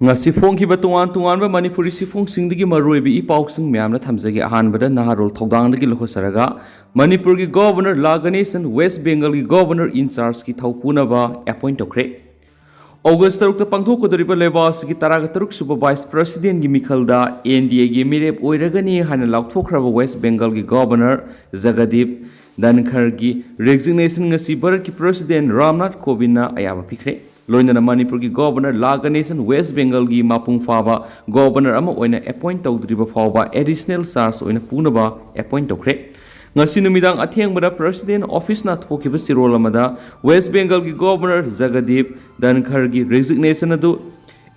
ngasi phongkhiba tungan manipuri sifongsingi maroibi ipausing myamna thamjage ahanbada naharol thodangdagi lokhosaraga manipur gi governor Laganesan West Bengal gi governor in charge ki thaupunaba appoint Toukhre August 3 ta pangthokkodoriba lebas gi taraga taruk suba vice president gi mikhalda NDA gi mirep oiragani hana laukthokraba West Bengal gi governor Jagadip Toukhre gi resignation ngasi Bharat ki president Ramnath Kovind na ayaba pikre Loinana Manipur ki governor Laganesan West Bengal gi mapung faba governor ama oina appoint tawdriba fawba additional charge oina punaba appoint Toukhre ngasi numidang athengbada president office na thokiba sirol amada West Bengal gi governor Jagadip Toukhre gi resignation adu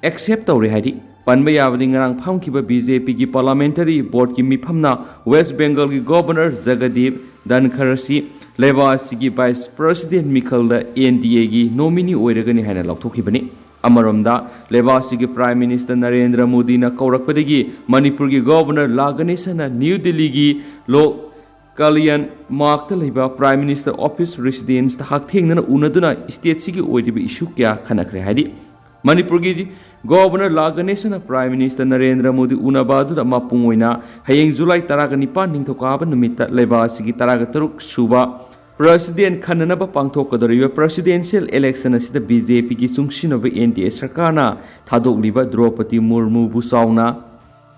accept tawre haidi panba yabadi ngarang phamkiba BJP gi parliamentary board ki mifamna West Bengal gi governor Jagadip Toukhre si Levasigi Vice President Mikhalda NDA gi nominee oiragani haina laukthokibani amaromda Levasigi Prime Minister Narendra Modi na kaurakpadagi Manipur gi Governor Laganesan na New Delhi gi lo Kalyan Mark ta leiba Prime Minister Office Residence ta hakthengna unaduna state sigi oidibi issue kya khanakre haidi Manipur gi Governor Laganesan na Prime Minister Narendra Modi unabadu da mapung oina hayeng July 19 ningthokaba numita Levasigi 13 suba President Khananaba pangthokkodoriba presidential election asida BJP gi sungsinaba NDA sarkarna thadokliba Draupadi Murmu bu sauna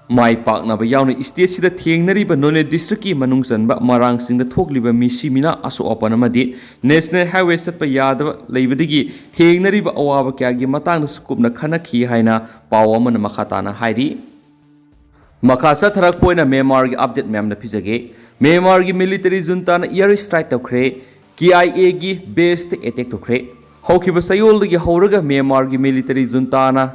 mai paknaba yauna state sida thengnariba Nole district ki manungsanba marang singda thokliba misimina aso opan amadi national highway satpa yadaba leibadigi thengnariba awaba kya gi matangna sukupna khanakhi haina paw amana makhatana hairi makasa tharak poina Myanmar gi update mem na phijage Myanmar gi military junta na Airstrike Toukhre KIA gi base te attack Toukhre hokhiba sayol gi horaga Myanmar gi military junta na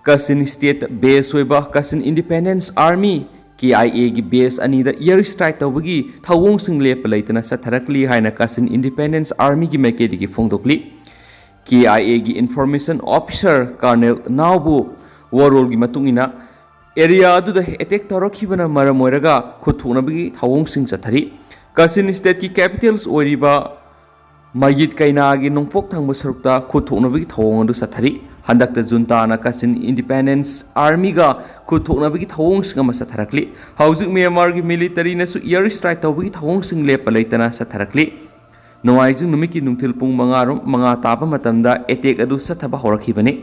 Kasin state base hoiba Kasin Independence Army KIA gi base ani da Airstrike tawgi thawong sing lep leitana satharakli haina Kasin Independence Army gi mekedi gi phongdokli KIA gi information officer Colonel Naubu warol gi matungina area adu da attack tawrakhibana maram oiraga khuthunabagi thawong sing chathari Kasin state ki capitals oiriba Mayit kaina gi nongpok thangba sarukta khuthunabagi thawong adu chathari handakta junta na Kasin Independence Army ga khuthunabagi thawong sing ama satharakli hauzik Myanmar gi military na su airstrike tawbagi thawong sing lepa leitana satharakli noaijing numiki nungthil pung manga tapa matamda attack adu sathaba horakhibani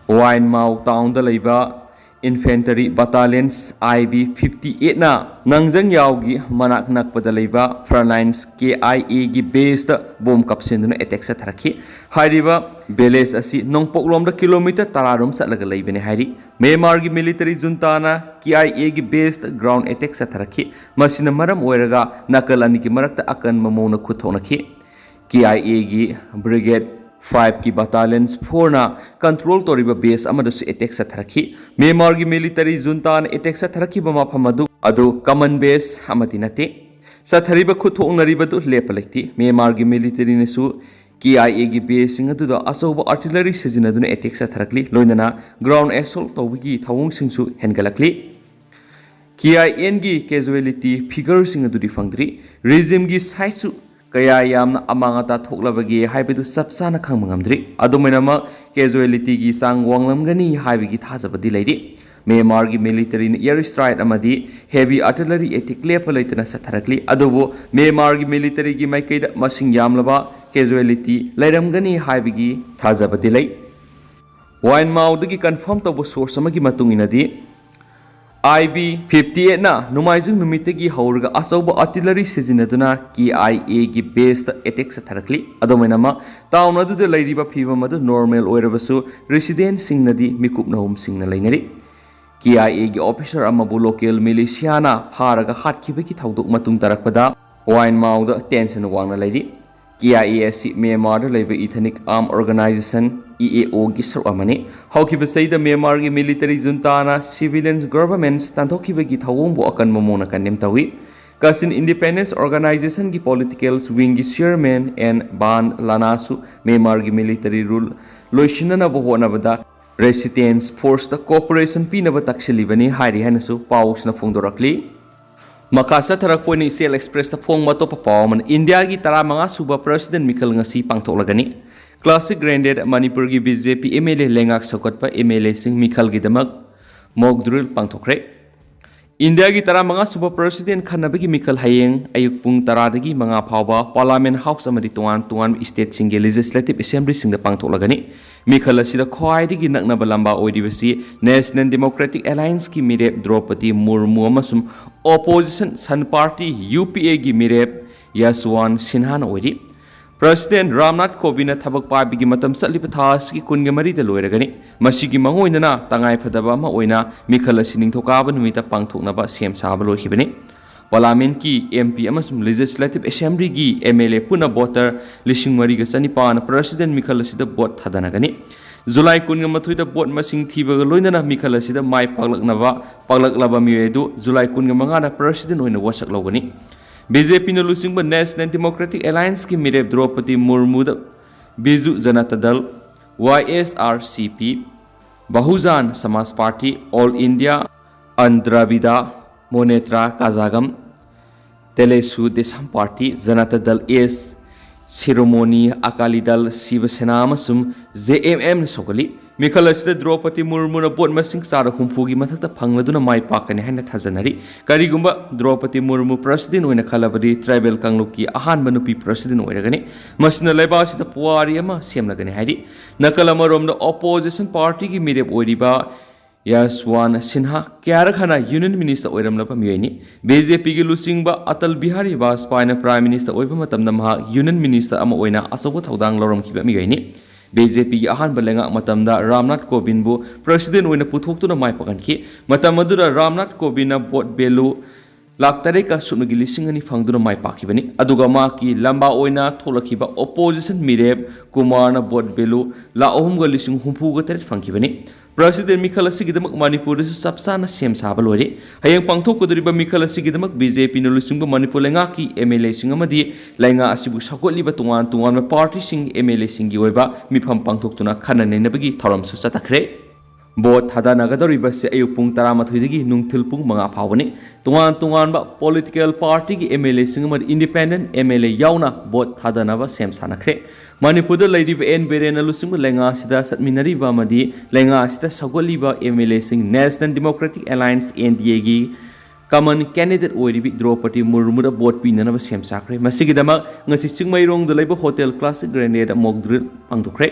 Wain Mau town da leiba Infantry Battalions IB 58 na nangjang yawgi manak nakpada leiba Frontlines KIA gi base da bomb kapsinduna attack sa tharakhi hairiba village asi nongpoklom da kilometer tararum satlaga leibene hairi Myanmar gi military junta na KIA gi base da ground attack sa tharakhi masina maram oiraga nakal ani gi marakta akan mamona khuthonakhi KIA gi brigade 5 ki battalions 4 na control toriba base amadasu attack sa tharakhi Myanmar gi military junta na attack sa tharakhi bama phamadu adu common base amati nate sa thariba khuthongnariba du lepalekti Myanmar gi military nesu KIA gi base sing adu da asoba artillery sijinaduna attack sa tharakli loinana ground assault tawgi thawong singsu hengalakli KIN gi casualty figure sing adu difangdri regime gi saisu kaya yamna amangata thoklabagi haibedu sapsana khangmangamdri adumainama casualty gi sang wanglamgani haibigi thajabadi leidi Myanmar gi military na airstrike amadi heavy artillery attack lepa leitana satharakli adubo Myanmar gi military gi maikaida masing yamlaba casualty leiramgani haibigi thajabadi lei Wain Mau dagi confirm tawbo source amagi matunginadi IB 58 na numaijing numitegi hauraga asoba artillery sijinaduna KIA gi base da attack sa tharakli adomainama town adu de leiriba phiba madu normal oirabasu resident singnadi mikupna hum singna leinari KIA gi officer amabu local militia na Pharaga Hatkhibadi thaudok matung tarakpada Wain Mau da tension wangna leiri KIA si Myanmar da leiba ethnic arm organization EAO gi saruk amani haukiba saida Myanmar gi military junta na civilians governments tanthokibagi thawong bu akan mamona kanem tawi Kasin Independence Organization gi political wing gi chairman and Ban Lanasu Myanmar gi military rule loishinana bo honabada resistance force da cooperation pinaba taksilibani hairi hanasu paus na phongdorakli Makasa tharakpoini Sel Express ta phong mato pa pawman India gi 15 suba president Mikhal ngasi pangthoklagani Classic Granddad Manipur की BJP MLA लेंगाक सकटपा MLA Singh मिखल की दमक mock drill पांगथोखरे India की तरा मंगा super president खन्नबगी मिखल हयेंग अयुक पुंग तरादगी मंगा फावबा parliament house अमदी तोंगान स्टेट सिंगे लेजिस्लेटिव असेंबली सिंग पांगथोखलगनी मिखल असिदा ख्वाइदगी नकनबा लंबा ओइदिबसी नेशनल डेमोक्रेटिक अलायंस की मिरेप द्रौपदी मुर्मू अमसुम ओपोजिशन सन पार्टी UPA की मिरेप Yashwant Sinha ओइदि President Ramnath Kovind थबक पाइबगी मतम सलिप थास की कुनगे मरी द लोइरगनी मसिगी मंगोइनना तंगाई फदबा अमा ओइना मिखल असि निंगथोकाब नुमित पांगथोकनबा सेम साब लोइखिबनी पार्लियामेंट की MP अमसुम लेजिस्लेटिव असेंबली की MLA पुना वोटर लिसिंग मरीग चनिपान प्रेसिडेंट मिखल असिद वोट थादनगनी जुलाई कुनगे मथुइद वोट मसिंग थीबग लोइनना मिखल असिद माइ पागलकलबा मियेदु जुलाई कुनगे मंगाना प्रेसिडेंट ओइना वसक लौगनी BJP ने लुसिंग नेशनल डेमोक्रेटिक अलायंस की मिरेप Droupadi Murmu Biju Janata Dal YSRCP Bahujan Samaj Party all India Anna Dravida Munnetra Kazhagam Telugu Desam Party Janata Dal S Shiromani Akali Dal Shiv Sena JMM सौगली मिखल असिद द्रौपदी मुर्मू बोट मसिंग चार हुंफुगी मथक्ता फंगलदुना माइ पाकने हाइना थाजनरी करिगुंबा द्रौपदी मुर्मू प्रेसिडेंट ओइना खलबदी ट्राइबल कांगलुकी अहानबा नुपी प्रेसिडेंट ओइरगनी मसिना लेबासिदा पुवारी अमा सेमलगनी हाइदि नकल अमरोमदा ओपोजिशन पार्टी की मिरेप ओइरिबा यशवंत सिन्हा क्यारखना यूनियन मिनिस्टर ओइरमलबा मियैनी BJP की लुसिंगबा अटल बिहारी वाजपेयी प्राइम मिनिस्टर ओइबा मतमदा महा यूनियन मिनिस्टर अमा ओइना असौबा थौदांग लौरमखिबा मियैनी BJP की अहानबा लेंगा मतमदा रामनाथ कोविंद बु प्रेसिडेंट ओइना पुथोक्तुना माइ पकनखि मतम अदुदा रामनाथ कोविंद वोट बेलु लाख तरेक का सुनगी लिसिंग अनि फंगदुना माइ पाखिबनी अदुगा मा की लंबा ओइना थोलखिबा ओपोजिशन मिरेप कुमारना वोट बेलु ला अहुमगा लिसिंग हुंफुगा तरेट फंखिबनी प्रेसिडेंट मिखल असिगिदमक मणिपुर सबसाना सेम साबा लोइरे हयेंग पांगथोकदुरिबा मिखल असिगिदमक BJP न लुसिंग मणिपुर लेंगा की MLA सिंग अमदी लेंगा असिबु सकोलिबा तुंगान पार्टी सिंग MLA सिंगी ओइबा मिफम पांगथोकतुना खननेनबगी थौरमसु चतखरे बोट थादानगदौरिबसे अयुक पुंग 13 नुंगथिल पुंग 5 फावनी तुंगान पॉलिटिकल पार्टी की MLA सिंग अमदी इंडिपेंडेंट MLA यावना बोट थादानबा सेम सानखरे मणिपुर लैरिबा एन बेरेन लुसिंग लेंगा सिदा सतमिनरिबा अमदी लेंगा सिदा सगोलिबा MLA सिंग नेशनल डेमोक्रेटिक अलायंस NDA की कमन कैंडिडेट ओइरिबि द्रौपदी मुर्मू बोट पीननबा सेम साखरे मसिगिदमक ngasi चिंगमैरोंग the hotel classic Grande mock drill पांगथोखरे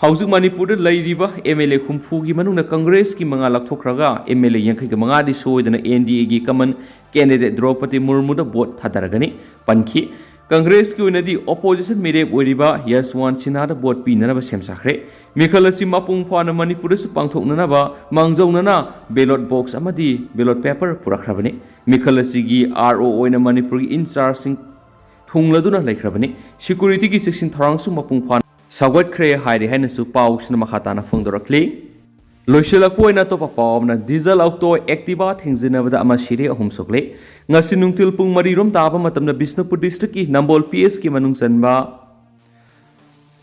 हौजिक मणिपुर लैरिबा MLA हुंफुगी मनुंग कांग्रेस की मंगा लखथोखरगा MLA 35 दि सोइदना NDA की common candidate Droupadi Murmu vote थादरगनी पनखी कांग्रेस की ओइनदी ओपोजिशन मिरेप ओइरिबा यशवंत सिन्हा बोट पीननबा सेमसाखरे मिखल असि मपुंग फाना मणिपुर सु पांगथोकननबा मांगजौनना बेलोट बॉक्स अमदी बेलोट पेपर पुरखरबनी मिखल असिगी RO ओइना मणिपुर की इंचार्ज सिंग थुंगलदुना लेखरबनी सिक्योरिटी की सेक्शन थरांगसु मपुंग फाना सावगतख्रे हाइरि हाइनसु पाउसना मखाताना फोंदोरखली लोइसलकपोइना तोपा पावना डीजल ऑक्टो एक्टिवा थिंजिनबदा अमा सिरे अहुम सोकले ngasi nungtil pung marirom taba matamna Bishnupur district ki Nambol PS ki manung sanba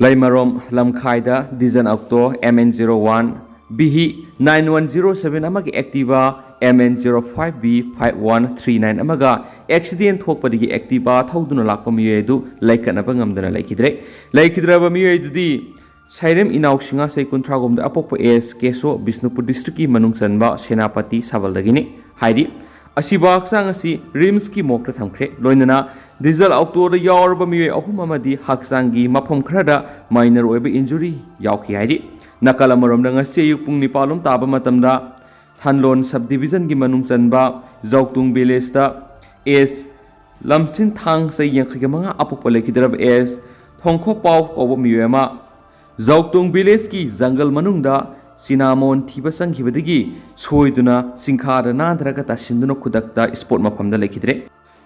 Laimarom lamkhaida dijan octo MN01 BH 9107 amagi Activa MN05B 5139 amaga accident thokpadigi Activa thauduna lakpa miyedu laikanaba ngamdana laikhidraba miyedudi Sairem inausinga sai kuntragomda apokpa AS keso Bishnupur district ki manung sanba Senapati sabaldagini haidi असिबा हक्सांग असि RIMS की मोक्र थमख्रे लोइनना diesel ऑक्टोर यावरबा मिये अहुम अमदी हक्सांगी मफम Khardah minor ओइबा injury यावखि हाइदि नकल अमरोमदा ngasi अयुक पुंग निपालुम ताबा मतमदा थानलोन sub division की मनुंग चनबा जौक्तुंग village दा S लमसिन थांग सै यंखिग मंगा अपोप लेखिदरब S थोंखो पाव कोबो मियेमा जौक्तुंग village की जंगल मनुंगदा cinnamon थीबा संखिबदगी सोइदुना सिंखादा नांद्रगा तासिंदुना खुदक्ता sport मफमदा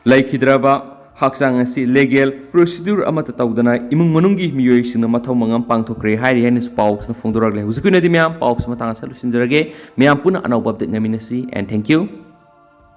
लेखिद्रबा हक्सांग असि लेगल प्रोसीड्यूर अमत तौदना इमुंग मनुंगी मियोइसिंग मथौ मंगम पांगथोखरे हाइरि हाइनस पाउक्सना फोंदोरगले हुजिकुनदि म्याम पाउक्स मतांग सलुसिनजरगे म्याम पुना अनौब अपडेट नमिनसी एंड थैंक यू